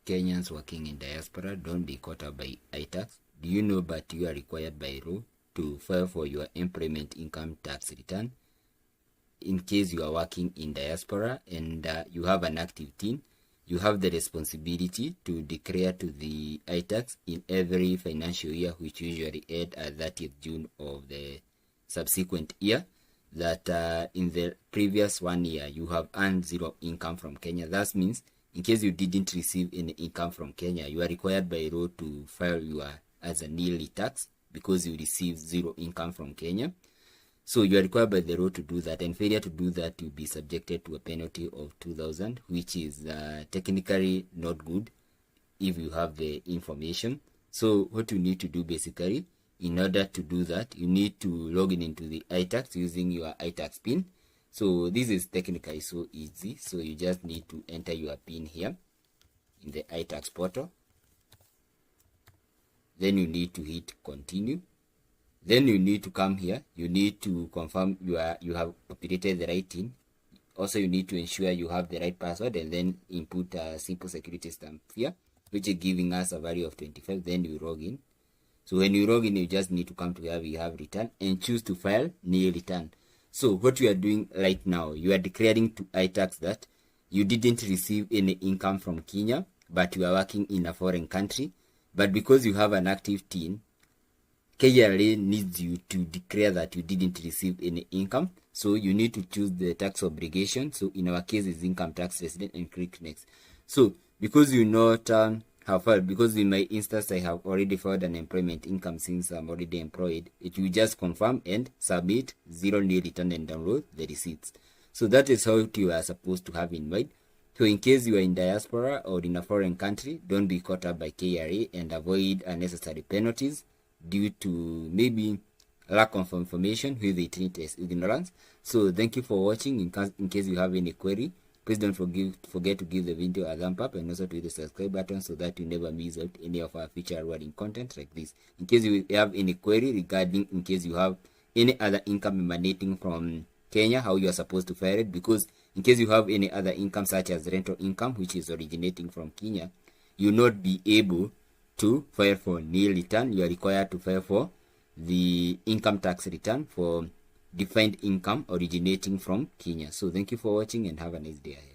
Kenyans working in diaspora, don't be caught up by iTax. Do you know that you are required by law to file for your employment income tax return in case you are working in diaspora and you have an active TIN? You have the responsibility to declare to the iTax in every financial year, which usually ends at 30th June of the subsequent year, that in the previous 1 year you have earned zero income from Kenya. That means in case you didn't receive any income from Kenya, you are required by law to file your as a nil tax because you received zero income from Kenya. So you are required by the law to do that, and failure to do that, you'll be subjected to a penalty of 2,000, which is technically not good if you have the information. So what you need to do basically, in order to do that, you need to log in into the iTax using your iTax PIN. So this is technically so easy. So you just need to enter your PIN here in the iTax portal. Then you need to hit continue. Then you need to come here. You need to confirm you have populated the right PIN. Also, you need to ensure you have the right password, and then input a simple security stamp here, which is giving us a value of 25. Then you log in. So when you log in, you just need to come to where we have return and choose to file nil return. So what you are doing right now, you are declaring to iTax that you didn't receive any income from Kenya, but you are working in a foreign country. But because you have an active TIN, KRA needs you to declare that you didn't receive any income. So you need to choose the tax obligation. So in our case, it's income tax resident, and click next. So because you not have filed, because in my instance I have already filed an employment income since I'm already employed, it will just confirm and submit zero nil return and download the receipts. So that is how you are supposed to have in mind. So in case you are in diaspora or in a foreign country, don't be caught up by KRA and avoid unnecessary penalties due to maybe lack of information, which they treat as ignorance. So thank you for watching. In case you have any query, please don't forget to give the video a thumb up and also to hit the subscribe button so that you never miss out any of our future rewarding content like this. In case you have any query regarding, in case you have any other income emanating from Kenya, how you are supposed to file it, because in case you have any other income such as rental income which is originating from Kenya, you will not be able to file for nil return. You are required to file for the income tax return for defined income originating from Kenya. So thank you for watching and have a nice day ahead.